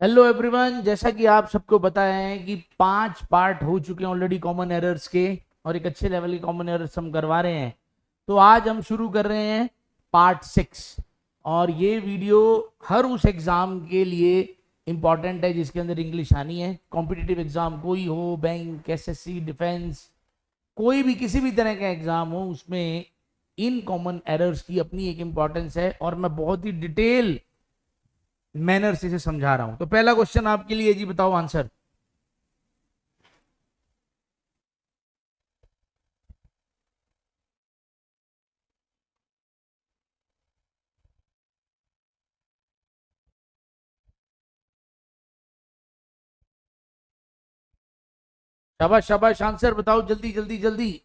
Hello everyone, जैसा कि आप सबको पता है कि 5 पार्ट हो चुके हैं ऑलरेडी कॉमन एरर्स के। और एक अच्छे लेवल के कॉमन एरर्स हम करवा रहे हैं। तो आज हम शुरू कर रहे हैं पार्ट 6। और ये वीडियो हर उस एग्जाम के लिए इम्पॉर्टेंट है जिसके अंदर इंग्लिश आनी है। कॉम्पिटिटिव एग्जाम कोई हो, बैंक, एसएससी, डिफेंस, कोई भी किसी भी तरह का एग्जाम हो, उसमें इन कॉमन एरर्स की अपनी एक इम्पॉर्टेंस है। और मैं बहुत ही डिटेल मैनर से इसे समझा रहा हूं। तो पहला क्वेश्चन आपके लिए जी, बताओ आंसर। शाबाश शाबाश, आंसर बताओ जल्दी जल्दी जल्दी।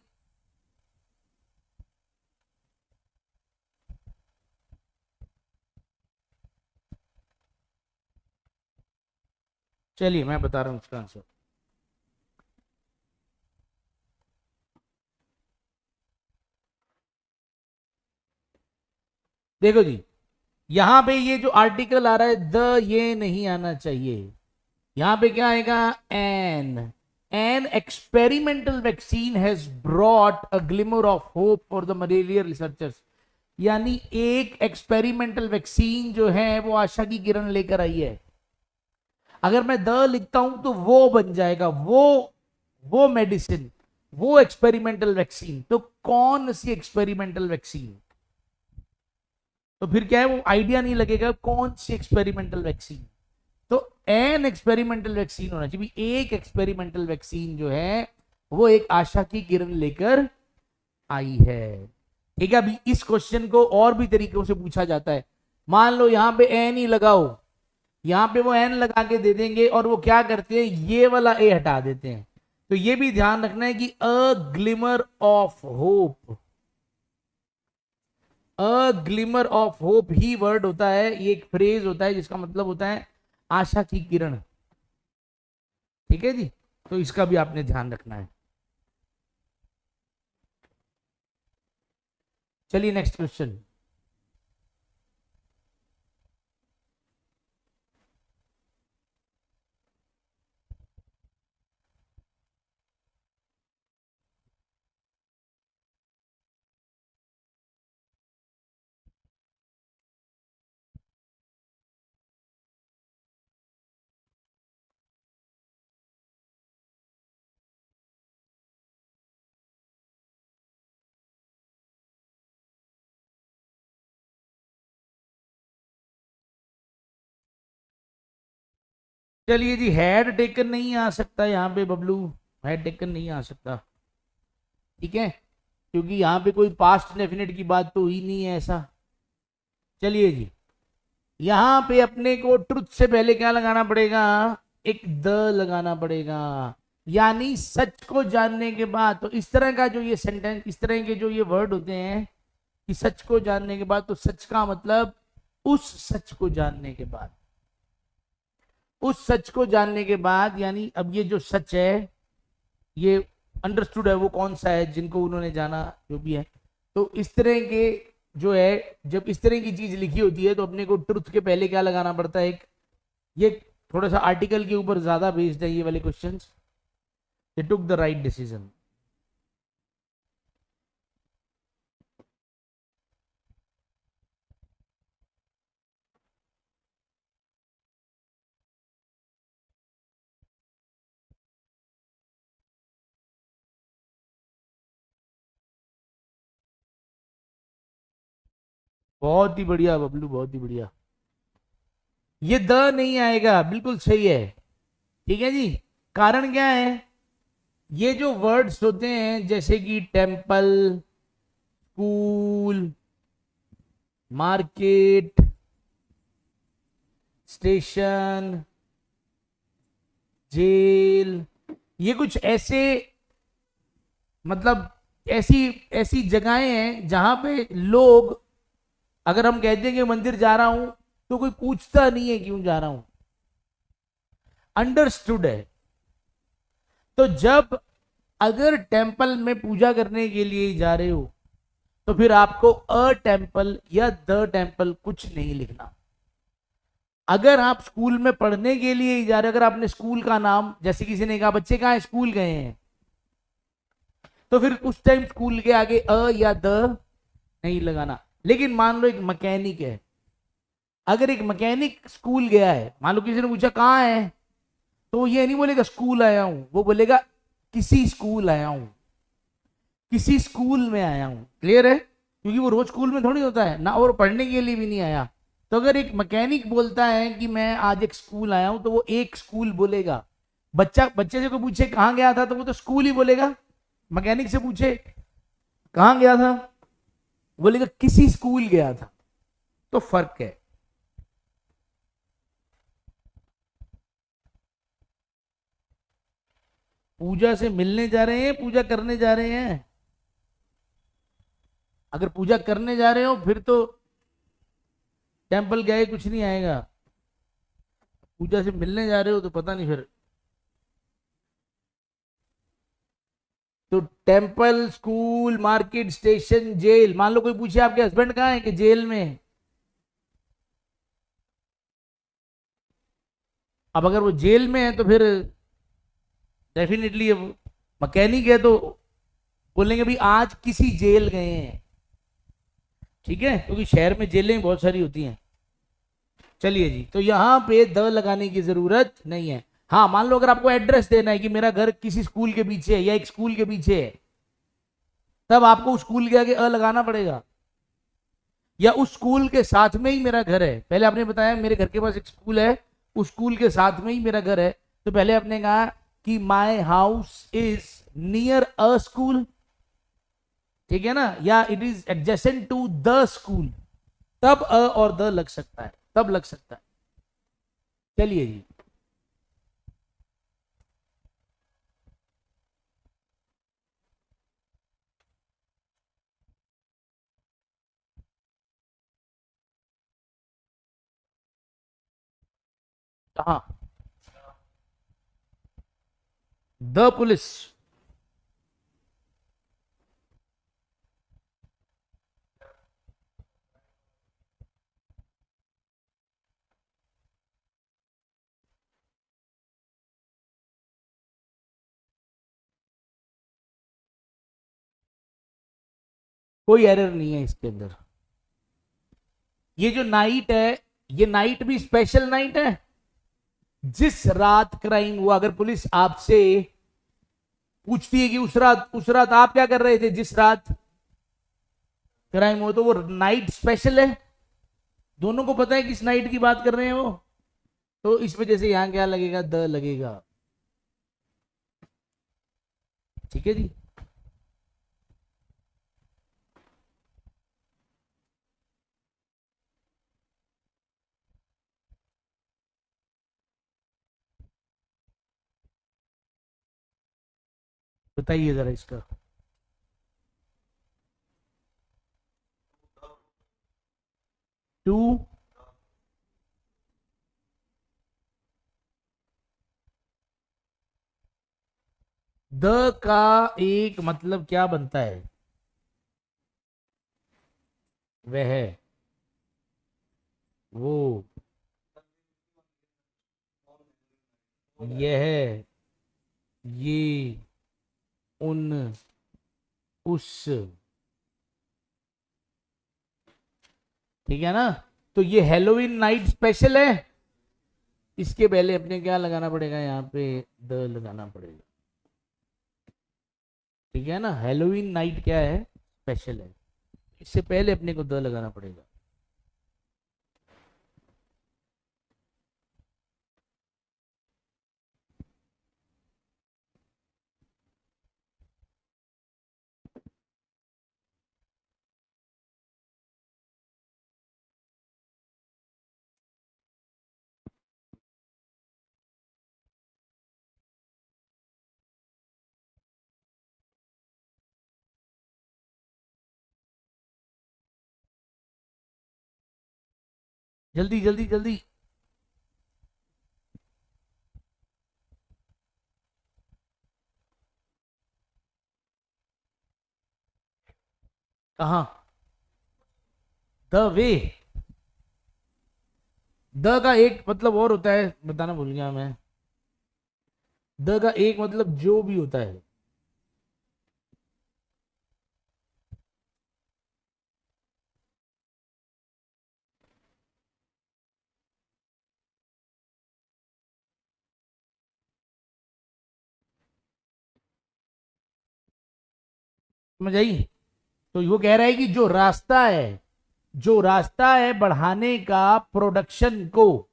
चलिए मैं बता रहा हूं इसका आंसर। देखो जी, यहां पे ये जो आर्टिकल आ रहा है द, ये नहीं आना चाहिए। यहां पे क्या आएगा? An experimental vaccine has brought a glimmer of hope for the malaria researchers. यानी एक एक्सपेरिमेंटल वैक्सीन जो है वो आशा की किरण लेकर आई है। अगर मैं द लिखता हूं तो वो बन जाएगा, वो मेडिसिन, वो एक्सपेरिमेंटल वैक्सीन। तो कौन सी एक्सपेरिमेंटल वैक्सीन? तो फिर क्या है, वो आइडिया नहीं लगेगा कौन सी एक्सपेरिमेंटल वैक्सीन। तो एन एक्सपेरिमेंटल वैक्सीन होना चाहिए। एक एक्सपेरिमेंटल वैक्सीन जो है वो एक आशा की किरण लेकर आई है। ठीक है, अभी इस क्वेश्चन को और भी तरीकों से पूछा जाता है। मान लो यहां पे एन ही लगाओ, यहां पे वो एन लगा के दे देंगे और वो क्या करते हैं, ये वाला ए हटा देते हैं। तो ये भी ध्यान रखना है कि a glimmer of hope, a glimmer of hope ही वर्ड होता है। ये एक फ्रेज होता है जिसका मतलब होता है आशा की किरण। ठीक है जी, तो इसका भी आपने ध्यान रखना है। चलिए नेक्स्ट क्वेश्चन। चलिए जी, हैड टेकन नहीं आ सकता यहाँ पे बबलू, हैड टेकन नहीं आ सकता। ठीक है, क्योंकि यहाँ पे कोई पास्ट डेफिनेट की बात तो हुई नहीं है ऐसा। चलिए जी, यहां पे अपने को ट्रुथ से पहले क्या लगाना पड़ेगा? एक द लगाना पड़ेगा। यानी सच को जानने के बाद, तो इस तरह का जो ये सेंटेंस, इस तरह के जो ये वर्ड होते हैं कि सच को जानने के बाद, तो सच का मतलब उस सच को जानने के बाद, उस सच को जानने के बाद। यानी अब ये जो सच है, ये अंडरस्टूड है वो कौन सा है जिनको उन्होंने जाना, जो भी है। तो इस तरह के जो है, जब इस तरह की चीज लिखी होती है तो अपने को ट्रुथ के पहले क्या लगाना पड़ता है? एक, ये थोड़ा सा आर्टिकल के ऊपर ज्यादा बेस्ड है ये वाले questions. They took the right decision. बहुत ही बढ़िया बबलू, बहुत ही बढ़िया। ये द नहीं आएगा, बिल्कुल सही है। ठीक है जी, कारण क्या है? ये जो वर्ड्स होते हैं जैसे कि temple, school, market, station, jail, ये कुछ ऐसे, मतलब ऐसी ऐसी जगहें हैं जहां पे लोग, अगर हम कहते हैं कि मंदिर जा रहा हूं तो कोई पूछता नहीं है क्यों जा रहा हूं। अंडरस्टूड है। तो जब, अगर टेम्पल में पूजा करने के लिए जा रहे हो तो फिर आपको अ टेम्पल या द टेम्पल कुछ नहीं लिखना। अगर आप स्कूल में पढ़ने के लिए ही जा रहे हो, अगर आपने स्कूल का नाम, जैसे किसी ने कहा बच्चे कहाँ स्कूल गए हैं, तो फिर उस टाइम स्कूल के आगे अ या द नहीं लगाना। लेकिन मान लो एक मैकेनिक है, अगर एक मैकेनिक स्कूल गया है, मान लो किसी ने पूछा कहाँ है, तो वो ये नहीं बोलेगा स्कूल आया हूं, वो बोलेगा किसी स्कूल आया हूं, किसी स्कूल में आया हूं। क्लियर है? क्योंकि वो रोज स्कूल में थोड़ी होता है ना, और पढ़ने के लिए भी नहीं आया। तो अगर एक मैकेनिक बोलता है कि मैं आज एक स्कूल आया हूं, तो वो एक स्कूल बोलेगा। बच्चे से कोई पूछे कहाँ गया था, तो वो तो स्कूल ही बोलेगा। मैकेनिक से पूछे कहाँ गया था, बोलेगा किसी स्कूल गया था। तो फर्क है। पूजा से मिलने जा रहे हैं, पूजा करने जा रहे हैं? अगर पूजा करने जा रहे हो फिर तो टेम्पल गए कुछ नहीं आएगा। पूजा से मिलने जा रहे हो तो पता नहीं फिर। तो temple, school, market, station, jail. मान लो कोई पूछे आपके हस्बैंड कहाँ है, कि जेल में है। अब अगर वो जेल में है तो फिर डेफिनेटली, अब मैकेनिक है तो बोलेंगे भाई आज किसी जेल गए हैं। ठीक है, क्योंकि शहर में जेलें बहुत सारी होती हैं। चलिए जी, तो यहां पे द लगाने की जरूरत नहीं है। हाँ, मान लो अगर आपको एड्रेस देना है कि मेरा घर किसी स्कूल के पीछे है या एक स्कूल के पीछे है, तब आपको उस स्कूल के आगे अ लगाना पड़ेगा। या उस स्कूल के साथ में ही मेरा घर है, पहले आपने बताया मेरे घर के पास एक स्कूल है, उस स्कूल के साथ में ही मेरा घर है, तो पहले आपने कहा कि my house is near a school. ठीक है ना, या it is adjacent to the school, तब अ और द लग सकता है, तब लग सकता है। चलिए जी। हाँ, द पुलिस। कोई एरर नहीं है इसके अंदर। ये जो नाइट है, ये नाइट भी स्पेशल नाइट है। जिस रात क्राइम हुआ, अगर पुलिस आपसे पूछती है कि उस रात आप क्या कर रहे थे, जिस रात क्राइम हुआ, तो वो नाइट स्पेशल है। दोनों को पता है किस नाइट की बात कर रहे हैं वो। तो इस वजह से यहां क्या लगेगा, द लगेगा। ठीक है जी। बताइए जरा इसका। टू। द का एक मतलब क्या बनता है? वह, वो, यह, ये, उन, उस। ठीक है ना? तो ये हेलोवीन नाइट स्पेशल है। इसके पहले अपने क्या लगाना पड़ेगा, यहाँ पे द लगाना पड़ेगा। ठीक है ना, हेलोवीन नाइट क्या है, स्पेशल है। इससे पहले अपने को द लगाना पड़ेगा। जल्दी जल्दी जल्दी। कहा? The way. द का एक मतलब और होता है, बताना भूल गया मैं। द का एक मतलब जो भी होता है। समझ आई? तो वो कह रहा है कि जो रास्ता है बढ़ाने का प्रोडक्शन को,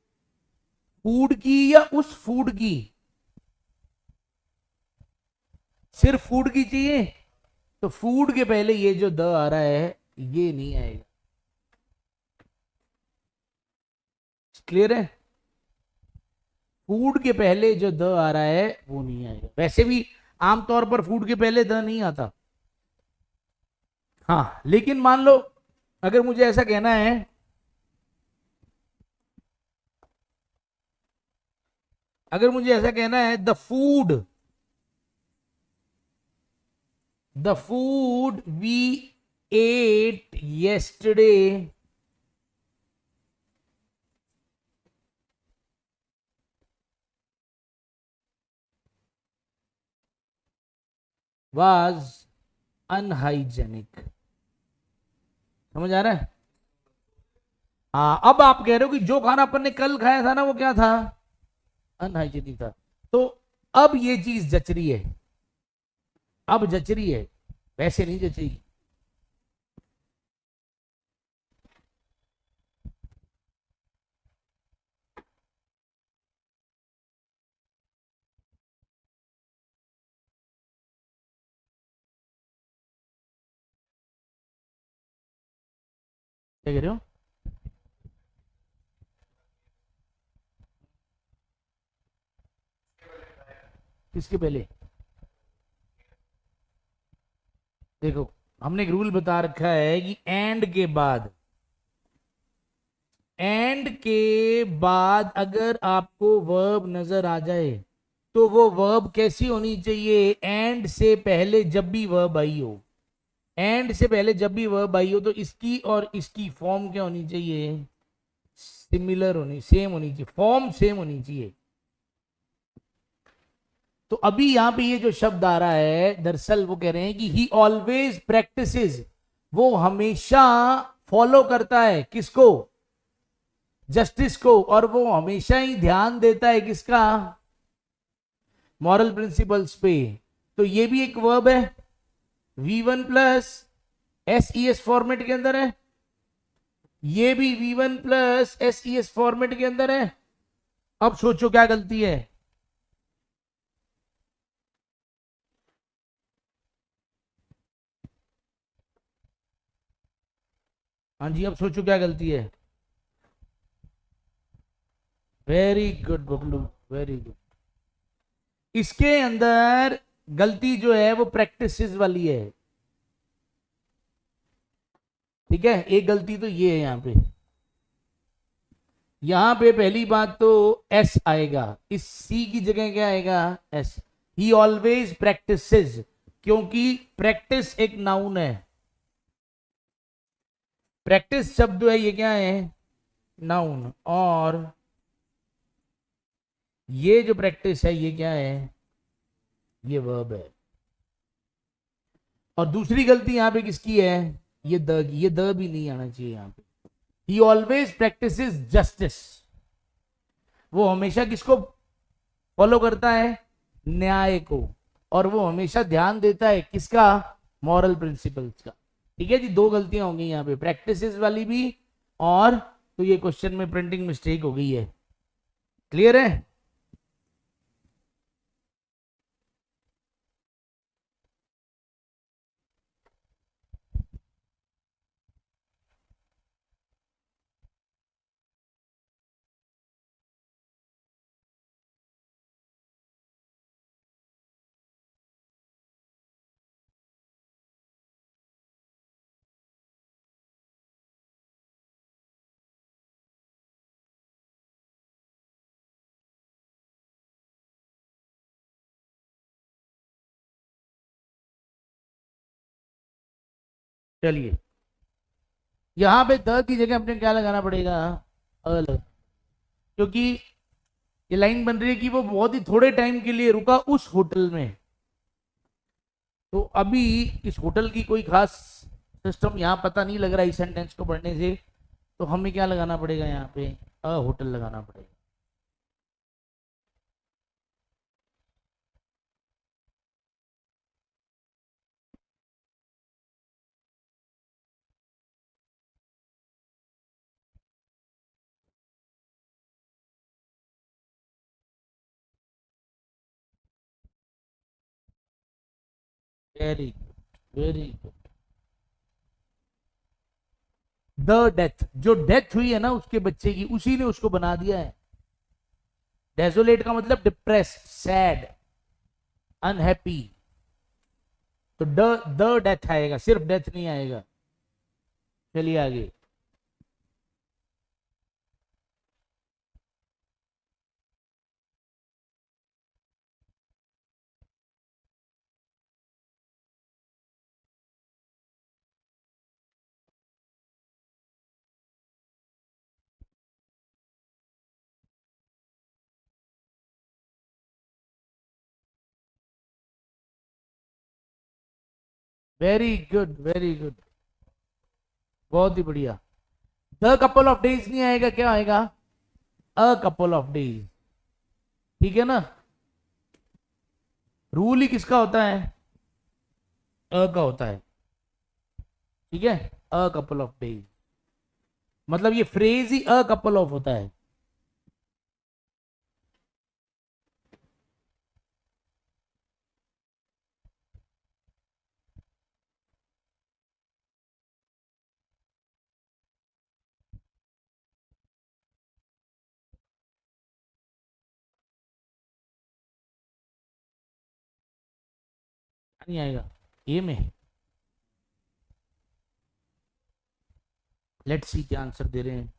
फूड की या उस फूड की, सिर्फ फूड की चाहिए, तो फूड के पहले ये जो द आ रहा है ये नहीं आएगा। क्लियर है? फूड के पहले जो द आ रहा है वो नहीं आएगा। वैसे भी आमतौर पर फूड के पहले द नहीं आता। हाँ, लेकिन मान लो अगर मुझे ऐसा कहना है, अगर मुझे ऐसा कहना है the food we ate yesterday was unhygienic. समझ आ रहा है? हाँ, अब आप कह रहे हो कि जो खाना अपन ने कल खाया था ना वो क्या था? अनहाइजेनिक था। तो अब ये चीज जच रही है, अब जच रही है, वैसे नहीं जच रही। क्या कह रहे हो? किसके पहले? देखो, हमने एक रूल बता रखा है कि एंड के बाद अगर आपको वर्ब नजर आ जाए तो वो वर्ब कैसी होनी चाहिए? एंड से पहले जब भी वर्ब आई हो, एंड से पहले जब भी वर्ब आई हो तो इसकी और इसकी फॉर्म क्या होनी चाहिए? सिमिलर होनी, सेम होनी चाहिए, फॉर्म सेम होनी चाहिए। तो अभी यहां पे ये जो शब्द आ रहा है, दरअसल वो कह रहे हैं कि ही ऑलवेज प्रैक्टिसेस, वो हमेशा फॉलो करता है किसको? जस्टिस को। और वो हमेशा ही ध्यान देता है किसका? मॉरल प्रिंसिपल्स पे। तो ये भी एक वर्ब है, V1 प्लस SES फॉर्मेट के अंदर है, ये भी V1 प्लस SES फॉर्मेट के अंदर है। अब सोचो क्या गलती है? हाँ जी, अब सोचो क्या गलती है? Very good Bablu, very good. इसके अंदर गलती जो है वो प्रैक्टिसेस वाली है। ठीक है, एक गलती तो ये है यहां पे। यहां पे पहली बात तो एस आएगा, इस सी की जगह क्या आएगा? एस। ही ऑलवेज प्रैक्टिसेस, क्योंकि प्रैक्टिस एक नाउन है। प्रैक्टिस शब्द है, ये क्या है? नाउन। और ये जो प्रैक्टिस है ये क्या है? ये वर्ब है। और दूसरी गलती यहां पे किसकी है? ये द भी नहीं आना चाहिए यहां पे। ही ऑलवेज प्रैक्टिस जस्टिस, वो हमेशा किसको फॉलो करता है? न्याय को। और वो हमेशा ध्यान देता है किसका? मॉरल प्रिंसिपल्स का। ठीक है जी, दो गलतियां होंगी यहाँ पे, प्रैक्टिसेस वाली भी, और तो ये क्वेश्चन में प्रिंटिंग मिस्टेक हो गई है। क्लियर है? चलिए, यहां पे द की जगह अपने क्या लगाना पड़ेगा? अ लग- क्योंकि ये लाइन बन रही है कि वो बहुत ही थोड़े टाइम के लिए रुका उस होटल में। तो अभी इस होटल की कोई खास सिस्टम यहाँ पता नहीं लग रहा इस सेंटेंस को पढ़ने से। तो हमें क्या लगाना पड़ेगा यहाँ पे, अ होटल लगाना पड़ेगा। Very good, very good. The death, जो डेथ हुई है ना उसके बच्चे की, उसी ने उसको बना दिया है। डेजोलेट का मतलब डिप्रेस्ड, सैड, अनहैप्पी। तो द डेथ आएगा, सिर्फ डेथ नहीं आएगा। चलिए आगे। वेरी गुड, वेरी गुड, बहुत ही बढ़िया। द कपल ऑफ डेज नहीं आएगा, क्या आएगा, अ कपल ऑफ डेज। ठीक है ना। रूल ही किसका होता है, अ का होता है। ठीक है, अ कपल ऑफ डेज, मतलब ये phrase he a couple of होता है। नहीं आएगा, ए में। लेट्स सी क्या आंसर दे रहे हैं।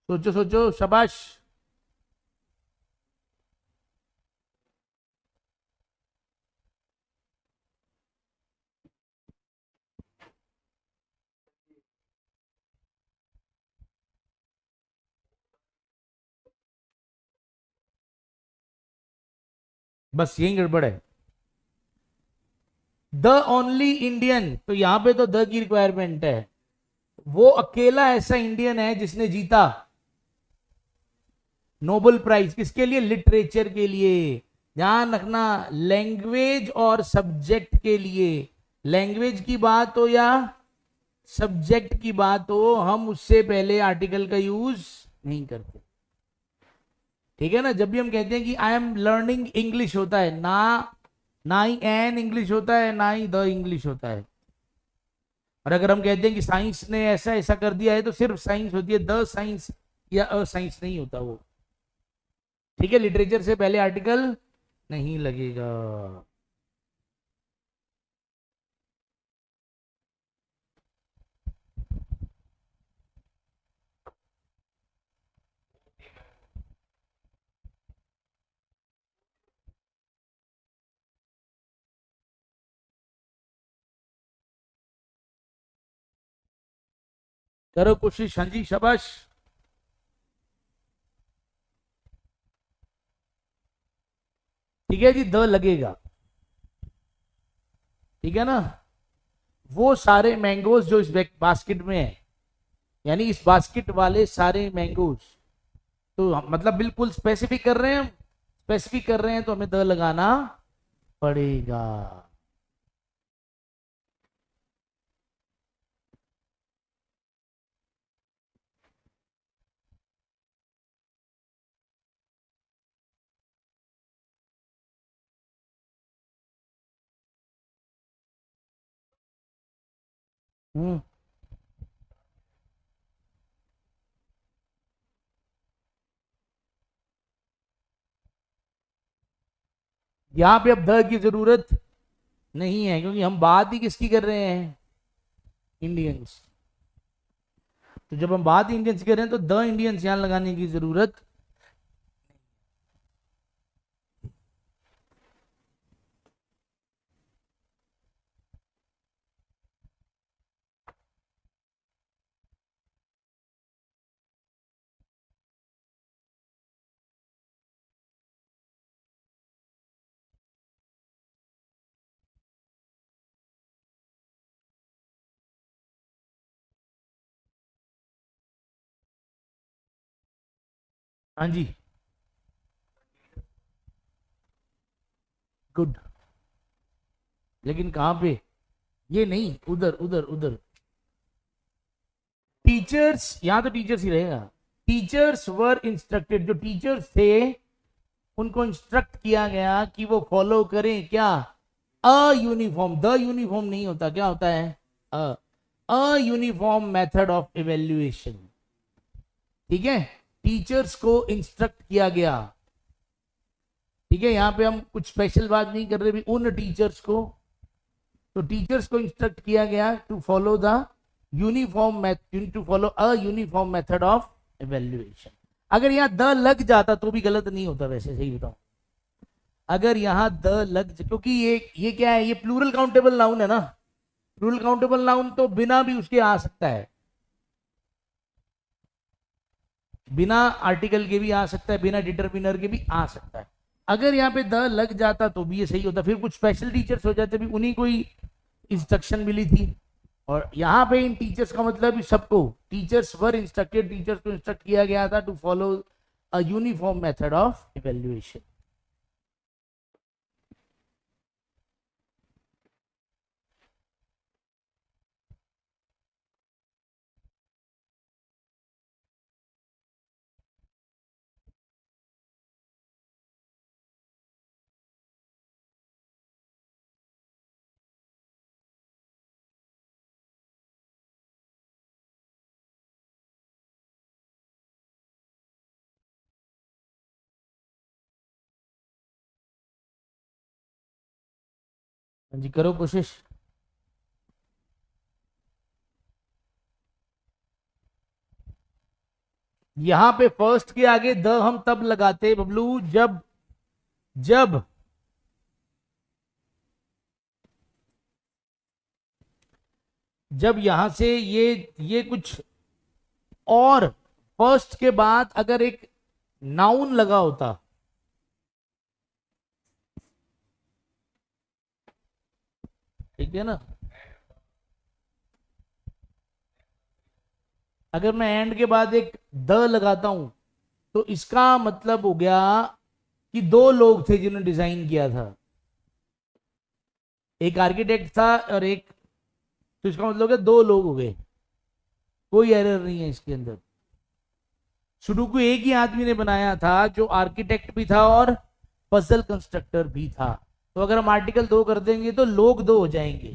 सोचो सोचो, शाबाश। बस यही गड़बड़ है। द ओनली इंडियन, तो यहां पे तो द की रिक्वायरमेंट है। वो अकेला ऐसा इंडियन है जिसने जीता नोबेल प्राइज, किसके लिए, लिटरेचर के लिए। ध्यान रखना, लैंग्वेज और सब्जेक्ट के लिए। लैंग्वेज की बात हो या सब्जेक्ट की बात हो, हम उससे पहले आर्टिकल का यूज नहीं करते। ठीक है ना। जब भी हम कहते हैं कि आई एम लर्निंग इंग्लिश, होता है ना, ना ही एन इंग्लिश होता है, ना ही द इंग्लिश होता है। और अगर हम कहते हैं कि साइंस ने ऐसा ऐसा कर दिया है, तो सिर्फ साइंस होती है, द साइंस या अ साइंस नहीं होता वो। ठीक है, लिटरेचर से पहले आर्टिकल नहीं लगेगा। करो कोशिश, हाँ जी, शाबाश। ठीक है जी, द लगेगा। ठीक है ना। वो सारे मैंगोज जो इस बास्केट में है, यानी इस बास्केट वाले सारे मैंगोज, तो मतलब बिल्कुल स्पेसिफिक कर रहे हैं हम। स्पेसिफिक कर रहे हैं तो हमें द लगाना पड़ेगा। हम्म। यहां पे अब द की जरूरत नहीं है, क्योंकि हम बात ही किसकी कर रहे हैं, इंडियंस। तो जब हम बात इंडियंस कर रहे हैं तो द इंडियंस यहां लगाने की जरूरत। हाँ जी, गुड। लेकिन कहाँ पे? ये नहीं, उधर उधर उधर। टीचर्स, यहां तो टीचर्स ही रहेगा। टीचर्स वर इंस्ट्रक्टेड, जो टीचर्स थे उनको इंस्ट्रक्ट किया गया कि वो फॉलो करें क्या? अ यूनिफॉर्म, द यूनिफॉर्म नहीं होता, क्या होता है? Uh a uniform method of evaluation. ठीक है, टीचर्स को इंस्ट्रक्ट किया गया। ठीक है, यहां पे हम कुछ स्पेशल बात नहीं कर रहे भी उन टीचर्स को। तो टीचर्स को इंस्ट्रक्ट किया गया to follow the uniform, to follow a uniform method of evaluation. अगर यहां द लग जाता तो भी गलत नहीं होता, वैसे सही बताऊं। अगर यहां द क्योंकि ये क्या है, ये प्लूरल काउंटेबल नाउन है ना। प्लूरल काउंटेबल नाउन तो बिना भी उसके आ सकता है, बिना आर्टिकल के भी आ सकता है, बिना डिटरमिनर के भी आ सकता है। अगर यहाँ पे द लग जाता तो भी ये सही होता, फिर कुछ स्पेशल टीचर्स हो जाते भी, उन्हीं को ही इंस्ट्रक्शन मिली थी। और यहाँ पे इन टीचर्स का मतलब सबको, टीचर्स वर इंस्ट्रक्टेड, टीचर्स को इंस्ट्रक्ट किया गया था to follow a uniform method of evaluation. हाँ जी, करो कोशिश। यहां पे फर्स्ट के आगे द हम तब लगाते बबलू, जब जब जब यहां से ये कुछ और फर्स्ट के बाद अगर एक नाउन लगा होता। ठीक है ना, अगर मैं एंड के बाद एक द लगाता हूं तो इसका मतलब हो गया कि दो लोग थे जिन्होंने डिजाइन किया था। एक आर्किटेक्ट था और एक, तो इसका मतलब है दो लोग हो गए। कोई एरर नहीं है इसके अंदर। सुडोकू एक ही आदमी ने बनाया था, जो आर्किटेक्ट भी था और पजल कंस्ट्रक्टर भी था। तो अगर हम आर्टिकल दो कर देंगे तो लोग दो हो जाएंगे।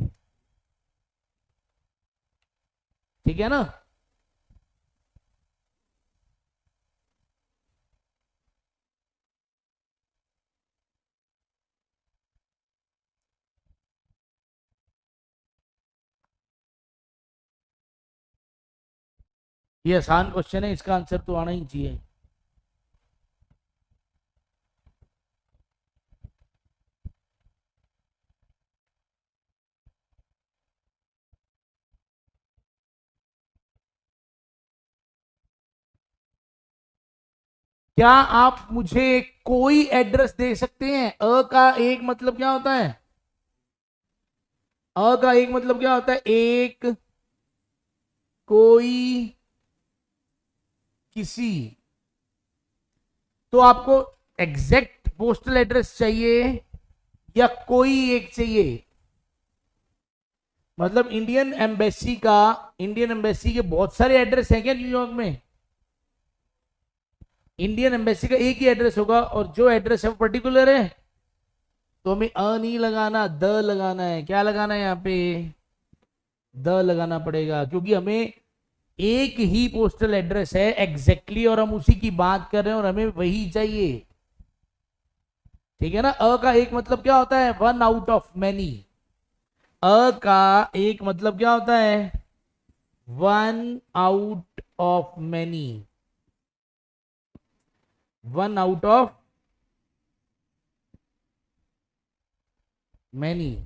ठीक है ना। ये आसान क्वेश्चन है, इसका आंसर तो आना ही चाहिए। क्या आप मुझे कोई एड्रेस दे सकते हैं? अ का एक मतलब क्या होता है? अ का एक मतलब क्या होता है? एक, कोई, किसी। तो आपको एग्जैक्ट पोस्टल एड्रेस चाहिए या कोई एक चाहिए? मतलब इंडियन एम्बेसी के बहुत सारे एड्रेस हैं क्या न्यूयॉर्क में? इंडियन एम्बेसी का एक ही एड्रेस होगा, और जो एड्रेस है वो पर्टिकुलर है। तो हमें अ नहीं लगाना, द लगाना है। क्या लगाना है यहाँ पे? द लगाना पड़ेगा, क्योंकि हमें एक ही पोस्टल एड्रेस है एग्जैक्टली, और हम उसी की बात कर रहे हैं और हमें वही चाहिए। ठीक है ना। अ का एक मतलब क्या होता है? One out of many. अ का एक मतलब क्या होता है? One out of many. One out of many.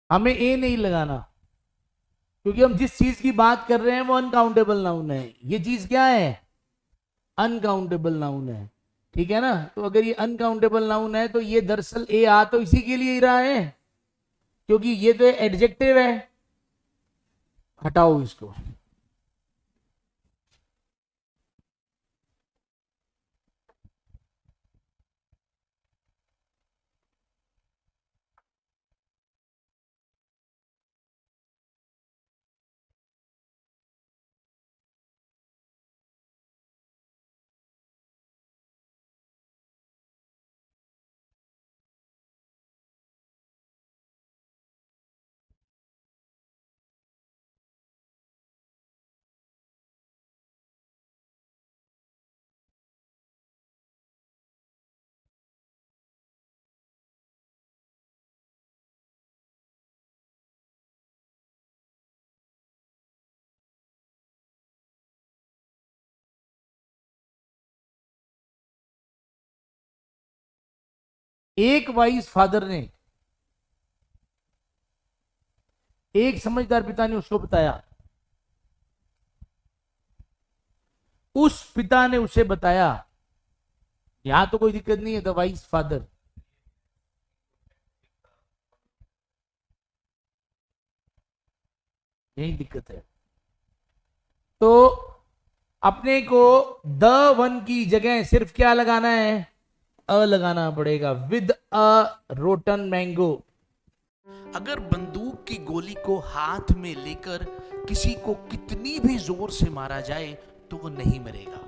हमें ए नहीं लगाना, क्योंकि हम जिस चीज की बात कर रहे हैं वो अनकाउंटेबल नाउन है। ये चीज क्या है? अनकाउंटेबल नाउन है। ठीक है ना? तो अगर ये अनकाउंटेबल नाउन है तो ये दरअसल ए आ तो इसी के लिए ही रहा है, क्योंकि ये तो एडजेक्टिव है। हटाओ इसको। एक वाइज फादर ने, एक समझदार पिता ने उसको बताया, उस पिता ने उसे बताया। यहां तो कोई दिक्कत नहीं है, द वाइज फादर। यही दिक्कत है। तो अपने को द वन की जगह सिर्फ क्या लगाना है? अ लगाना पड़ेगा, विद अ रोटन मैंगो। अगर बंदूक की गोली को हाथ में लेकर किसी को कितनी भी जोर से मारा जाए तो वो नहीं मरेगा,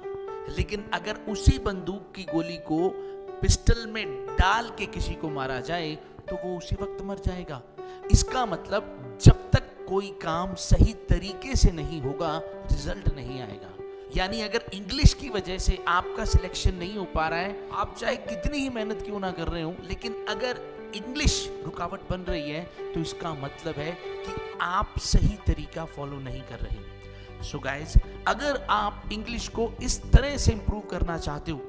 लेकिन अगर उसी बंदूक की गोली को पिस्टल में डाल के किसी को मारा जाए तो वो उसी वक्त मर जाएगा। इसका मतलब जब तक कोई काम सही तरीके से नहीं होगा, रिजल्ट नहीं आएगा। यानी अगर इंग्लिश की वजह से आपका सिलेक्शन नहीं हो पा रहा है, आप चाहे कितनी ही मेहनत क्यों ना कर रहे हो, लेकिन अगर इंग्लिश रुकावट बन रही है तो इसका मतलब है कि आप सही तरीका फॉलो नहीं कर रहे। सो गाइस, अगर आप इंग्लिश को इस तरह से इंप्रूव करना चाहते हो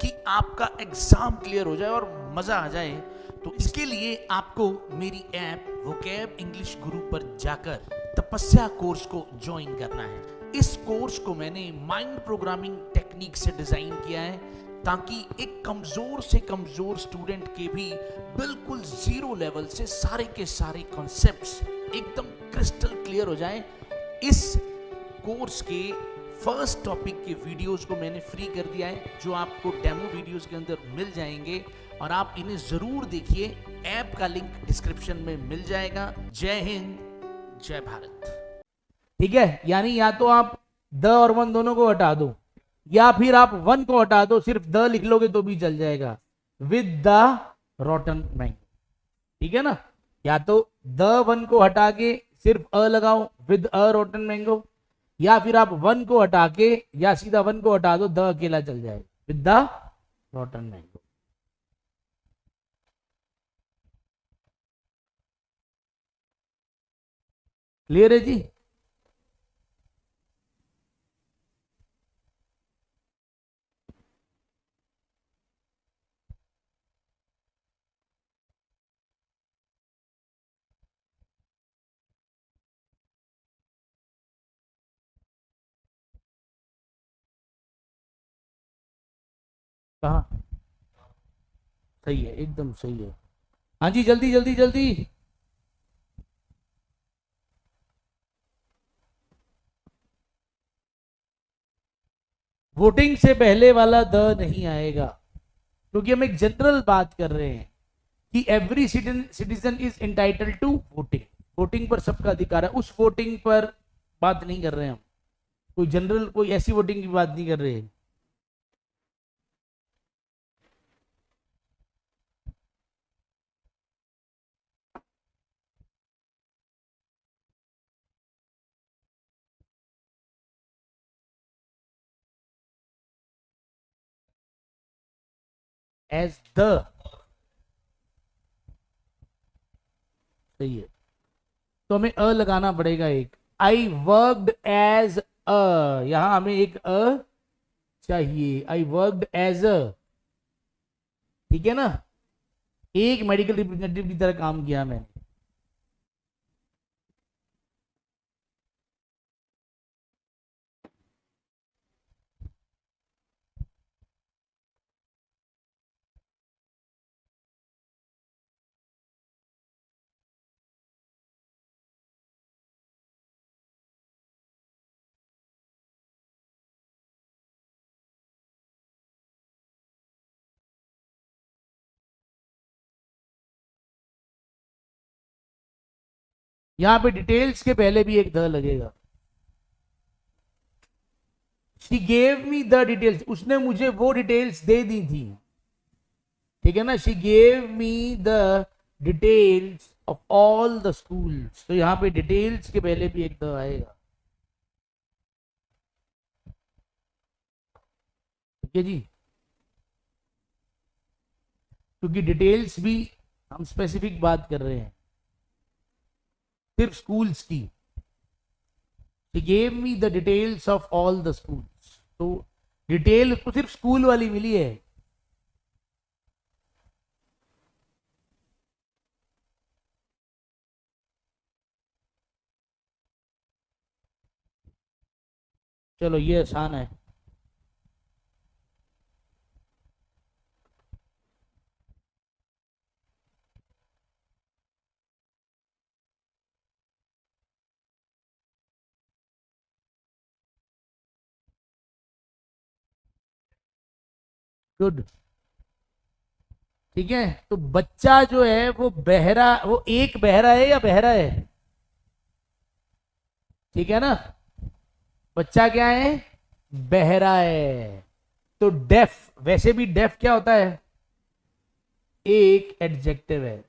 कि आपका एग्जाम क्लियर हो जाए और मजा आ जाए, तो इसके लिए आपको मेरी ऐप वोकैब इंग्लिश गुरु पर जाकर तपस्या कोर्स को ज्वाइन करना है। इस कोर्स को मैंने माइंड प्रोग्रामिंग टेक्निक से डिजाइन किया है, ताकि एक कमजोर से कमजोर स्टूडेंट के भी बिल्कुल जीरो लेवल से सारे के सारे कॉन्सेप्ट्स एकदम क्रिस्टल क्लियर हो जाएं। इस कोर्स के फर्स्ट टॉपिक के वीडियोस को मैंने फ्री कर दिया है, जो आपको डेमो वीडियोस के अंदर मिल जाएंगे, और आप इन्हें जरूर देखिए। ऐप का लिंक डिस्क्रिप्शन में मिल जाएगा। जय हिंद, जय भारत। ठीक है, यानी या तो आप द और वन दोनों को हटा दो, या फिर आप वन को हटा दो, सिर्फ द लिख लोगे तो भी चल जाएगा, विद द रॉटन मैंगो। ठीक है ना? या तो द वन को हटा के सिर्फ अ लगाओ, विद अ रॉटन मैंगो, या फिर आप वन को हटा के या सीधा वन को हटा दो, द अकेला चल जाएगा, विद द रॉटन मैंगो। क्लियर है जी? कहा? सही है, एकदम सही है। हाँ जी, जल्दी जल्दी जल्दी। वोटिंग से पहले वाला द नहीं आएगा, क्योंकि हम एक जनरल बात कर रहे हैं कि every citizen is entitled to voting. Voting पर सबका अधिकार है, उस वोटिंग पर बात नहीं कर रहे हैं हम। कोई जनरल, कोई ऐसी वोटिंग की बात नहीं कर रहे हैं। एज द, सही है। तो हमें अ लगाना पड़ेगा एक। आई वर्कड एज अ, यहां हमें एक अ चाहिए। आई वर्कड एज अ, ठीक है ना? एक मेडिकल रिप्रेजेंटेटिव की तरह काम किया मैंने। यहां पे डिटेल्स के पहले भी एक द लगेगा। She gave me the details, उसने मुझे वो डिटेल्स दे दी थी, ठीक है ना। She gave me the details of all the schools, तो यहां पे डिटेल्स के पहले भी एक द आएगा, ठीक है जी। क्योंकि डिटेल्स भी हम स्पेसिफिक बात कर रहे हैं, सिर्फ स्कूल्स की। He gave me the details of all the schools, तो डिटेल उसको सिर्फ स्कूल वाली मिली है। चलो ये आसान है। गुड, ठीक है। तो बच्चा जो है वो बहरा, वो एक बहरा है या बहरा है, ठीक है ना। बच्चा क्या है, बहरा है। तो डेफ, वैसे भी डेफ क्या होता है, एक एडजेक्टिव है,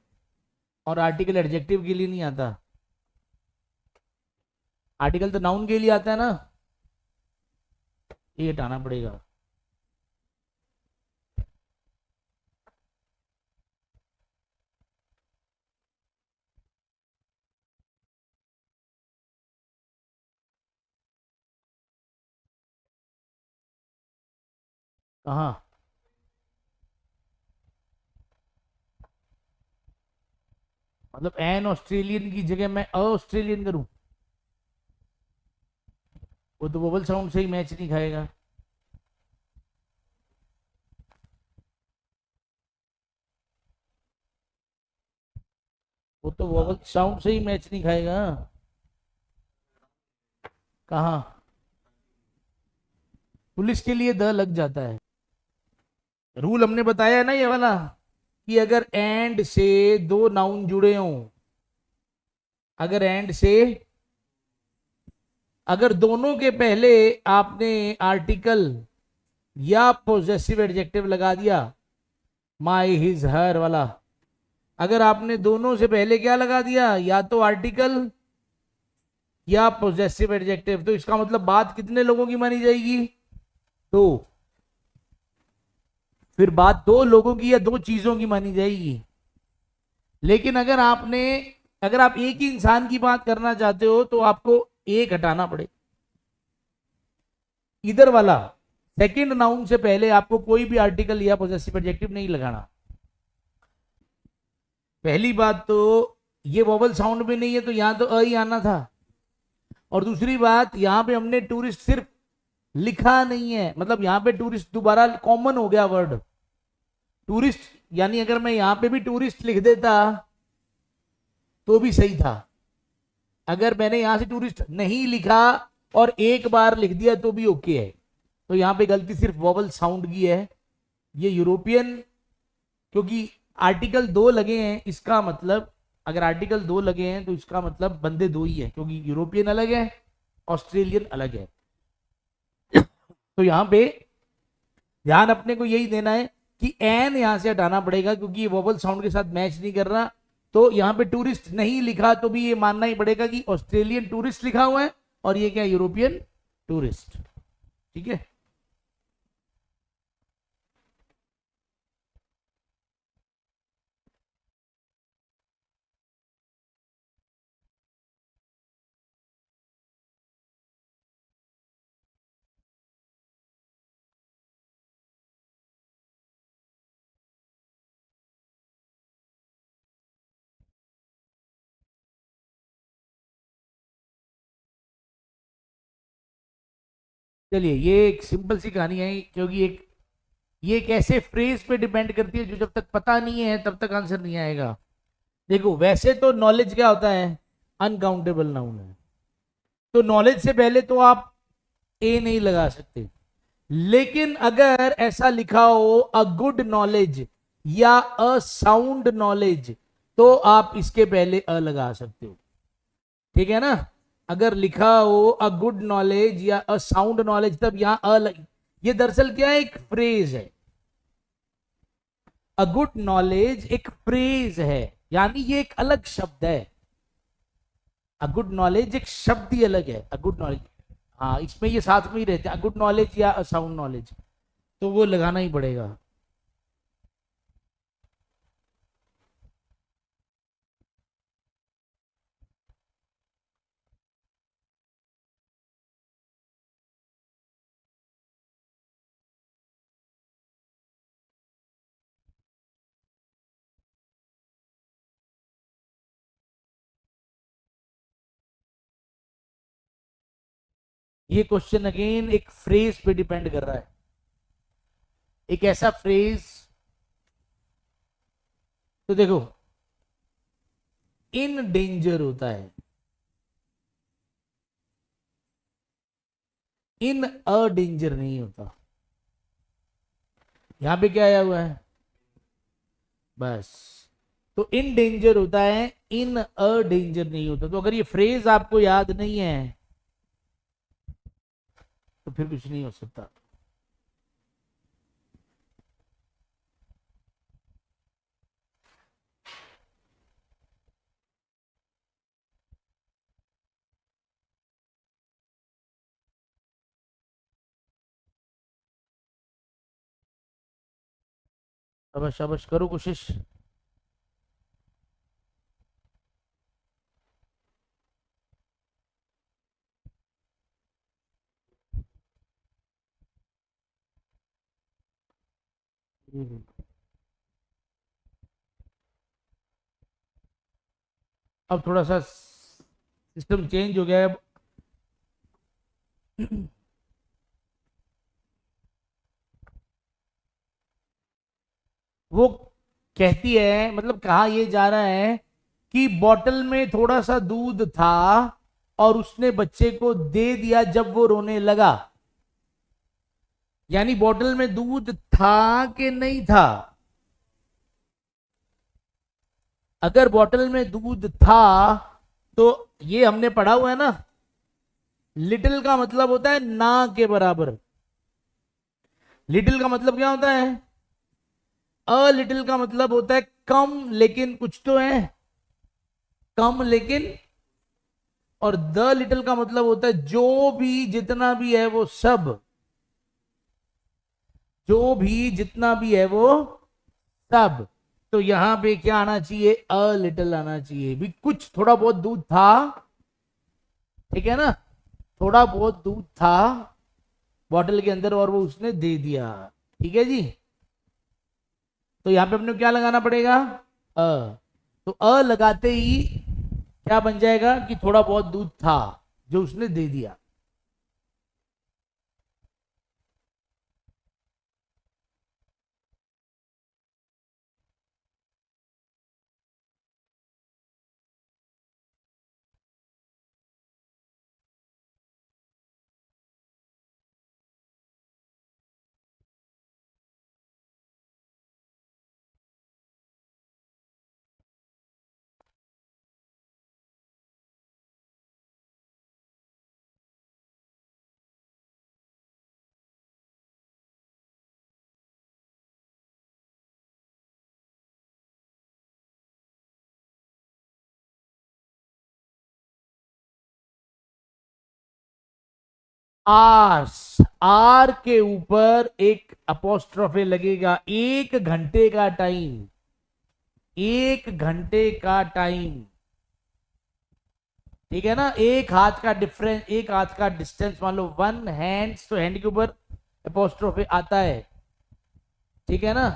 और आर्टिकल एडजेक्टिव के लिए नहीं आता, आर्टिकल तो नाउन के लिए आता है ना, ये हटाना पड़ेगा। कहाँ, मतलब एन ऑस्ट्रेलियन की जगह मैं ऑस्ट्रेलियन करूं, वो तो वोवल साउंड से ही मैच नहीं खाएगा। वो तो वोवल साउंड से ही मैच नहीं खाएगा। कहाँ, पुलिस के लिए द लग जाता है। रूल हमने बताया है ना ये वाला, कि अगर एंड से दो नाउन जुड़े हों, अगर एंड से, अगर दोनों के पहले आपने आर्टिकल या पोजेसिव एडजेक्टिव लगा दिया, माई हिज हर वाला, अगर आपने दोनों से पहले क्या लगा दिया, या तो आर्टिकल या पोजेसिव एडजेक्टिव, तो इसका मतलब बात कितने लोगों की मानी जाएगी, दो। फिर बात दो लोगों की या दो चीजों की मानी जाएगी। लेकिन अगर आपने, अगर आप एक ही इंसान की बात करना चाहते हो तो आपको एक हटाना पड़े, इधर वाला सेकंड नाउन से पहले आपको कोई भी आर्टिकल या पोजेसिव एडजेक्टिव नहीं लगाना। पहली बात तो ये वोवल साउंड में नहीं है, तो यहां तो अ ही आना था। और दूसरी बात, यहां पे हमने टूरिस्ट सिर्फ लिखा नहीं है, मतलब यहां पे टूरिस्ट दोबारा कॉमन हो गया वर्ड टूरिस्ट, यानी अगर मैं यहां पे भी टूरिस्ट लिख देता तो भी सही था। अगर मैंने यहां से टूरिस्ट नहीं लिखा और एक बार लिख दिया तो भी ओके है। तो यहां पे गलती सिर्फ वोवल साउंड की है। ये यूरोपियन, क्योंकि आर्टिकल दो लगे हैं, इसका मतलब, अगर आर्टिकल दो लगे हैं तो इसका मतलब बंदे दो ही है, क्योंकि यूरोपियन अलग है, ऑस्ट्रेलियन अलग है। तो यहां पे ध्यान अपने को यही देना है कि एन यहां से हटाना पड़ेगा, क्योंकि ये वोवल साउंड के साथ मैच नहीं कर रहा। तो यहां पे टूरिस्ट नहीं लिखा तो भी ये मानना ही पड़ेगा कि ऑस्ट्रेलियन टूरिस्ट लिखा हुआ है, और ये क्या, यूरोपियन टूरिस्ट, ठीक है। चलिए, ये एक सिंपल सी कहानी है, क्योंकि एक, ये एक ऐसे फ्रेज पे डिपेंड करती है जो जब तक पता नहीं है तब तक आंसर नहीं आएगा। देखो, वैसे तो नॉलेज क्या होता है, अनकाउंटेबल नाउन है, तो नॉलेज से पहले तो आप ए नहीं लगा सकते। लेकिन अगर ऐसा लिखा हो अ गुड नॉलेज या अ साउंड नॉलेज, तो आप इसके पहले अ लगा सकते हो। ठीक है ना। अगर लिखा हो अ गुड नॉलेज या अ साउंड नॉलेज, तब यहां ये दरअसल क्या है, एक फ्रेज है। अ गुड नॉलेज एक फ्रेज है, यानी ये एक अलग शब्द है। अ गुड नॉलेज एक शब्द ही अलग है, अ गुड नॉलेज। हाँ, इसमें ये साथ में ही रहते हैं, अ गुड नॉलेज या अ साउंड नॉलेज, तो वो लगाना ही पड़ेगा। ये क्वेश्चन अगेन एक फ्रेज पे डिपेंड कर रहा है। एक ऐसा फ्रेज, तो देखो, इन डेंजर होता है, इन अ डेंजर नहीं होता। यहां पे क्या आया हुआ है, बस। तो इन डेंजर होता है, इन अ डेंजर नहीं होता। तो अगर ये फ्रेज आपको याद नहीं है तो फिर कुछ नहीं हो सकता। शाबाश शाबाश, करो कोशिश। अब थोड़ा सा सिस्टम चेंज हो गया है अब। वो कहती है, मतलब कहा ये जा रहा है कि बॉटल में थोड़ा सा दूध था और उसने बच्चे को दे दिया जब वो रोने लगा। यानी बॉटल में दूध था कि नहीं था। अगर बॉटल में दूध था तो ये हमने पढ़ा हुआ है ना, लिटिल का मतलब होता है ना के बराबर। लिटिल का मतलब क्या होता है, अ लिटिल का मतलब होता है कम लेकिन कुछ तो है, कम लेकिन। और द लिटिल का मतलब होता है जो भी जितना भी है वो सब, जो भी जितना भी है वो सब। तो यहां पे क्या आना चाहिए, अ लिटिल आना चाहिए भी। कुछ थोड़ा बहुत दूध था, ठीक है ना, थोड़ा बहुत दूध था बॉटल के अंदर और वो उसने दे दिया। ठीक है जी। तो यहां पे अपने को क्या लगाना पड़ेगा, अ। तो अ लगाते ही क्या बन जाएगा कि थोड़ा बहुत दूध था जो उसने दे दिया। आर्स, आर के ऊपर एक अपोस्ट्रोफे लगेगा। 1 घंटे का टाइम, 1 घंटे का टाइम, ठीक है ना। एक हाथ का डिफरेंस, एक हाथ का डिस्टेंस, मान लो 1 हैंड, तो हैंड के ऊपर अपोस्ट्रोफे आता है, ठीक है ना।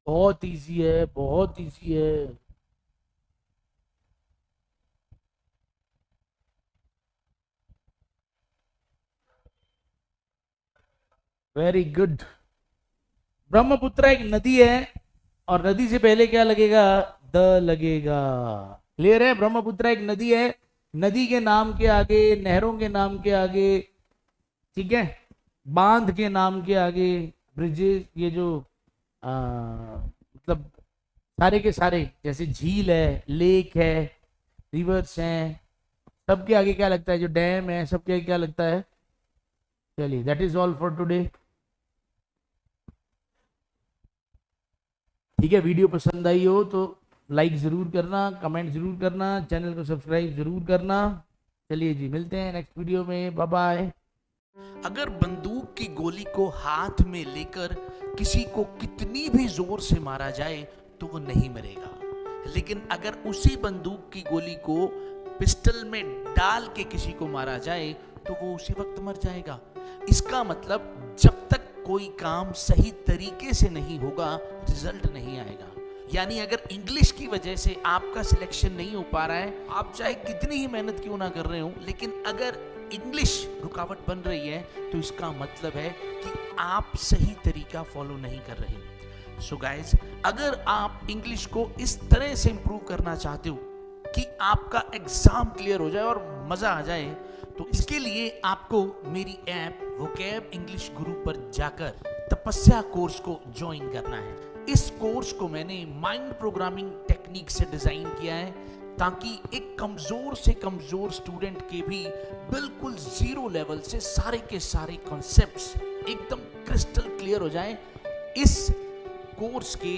बहुत इजी है, बहुत इजी है। Very good. ब्रह्मपुत्र एक नदी है, और नदी से पहले क्या लगेगा? द लगेगा। क्लियर है? ब्रह्मपुत्र एक नदी है, नदी के नाम के आगे, नहरों के नाम के आगे, ठीक है, बांध के नाम के आगे, ब्रिजेस, ये जो मतलब सारे के सारे, जैसे झील है, लेक है, रिवर्स हैं, सबके आगे क्या लगता है? जो डैम है, सबके आगे क्या लगता है? चलिए, that is all for today. ठीक है, वीडियो पसंद आई हो तो लाइक जरूर करना, कमेंट जरूर करना, चैनल को सब्सक्राइब जरूर करना। चलिए जी, मिलते हैं नेक्स्ट वीडियो में, बाय बाय। अगर बंदूक की गोली को हाथ में लेकर किसी को कितनी भी जोर से मारा जाए तो वो नहीं मरेगा, लेकिन अगर उसी बंदूक की गोली को पिस्टल में डाल के किसी को मारा जाए तो वो उसी वक्त मर जाएगा। इसका मतलब जब तक कोई काम सही तरीके से नहीं होगा, रिजल्ट नहीं आएगा। यानी अगर इंग्लिश की वजह से आपका सिलेक्शन नहीं हो पा रहा है, आप चाहे कितनी ही मेहनत क्यों ना कर रहे हो, लेकिन अगर इंग्लिश रुकावट बन रही है तो इसका मतलब है कि आप सही तरीका फॉलो नहीं कर रहे। सो गाइज, अगर आप इंग्लिश को इस तरह से इंप्रूव करना चाहते हो कि आपका एग्जाम क्लियर हो जाए और मजा आ जाए, तो इसके लिए आपको मेरी ऐप वोकैब इंग्लिश गुरु पर जाकर तपस्या कोर्स को ज्वाइन करना है। इस कोर्स को मैंने माइंड प्रोग्रामिंग टेक्निक से डिजाइन किया है ताकि एक कमजोर से कमजोर स्टूडेंट के भी बिल्कुल जीरो लेवल से सारे के सारे कॉन्सेप्ट्स एकदम क्रिस्टल क्लियर हो जाए। इस कोर्स के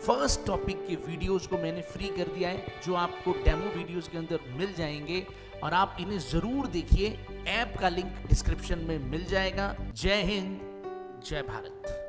फर्स्ट टॉपिक के वीडियोस को मैंने फ्री कर दिया है, जो आपको डेमो वीडियोस के अंदर मिल जाएंगे और आप इन्हें जरूर देखिए। ऐप का लिंक डिस्क्रिप्शन में मिल जाएगा। जय हिंद, जय भारत।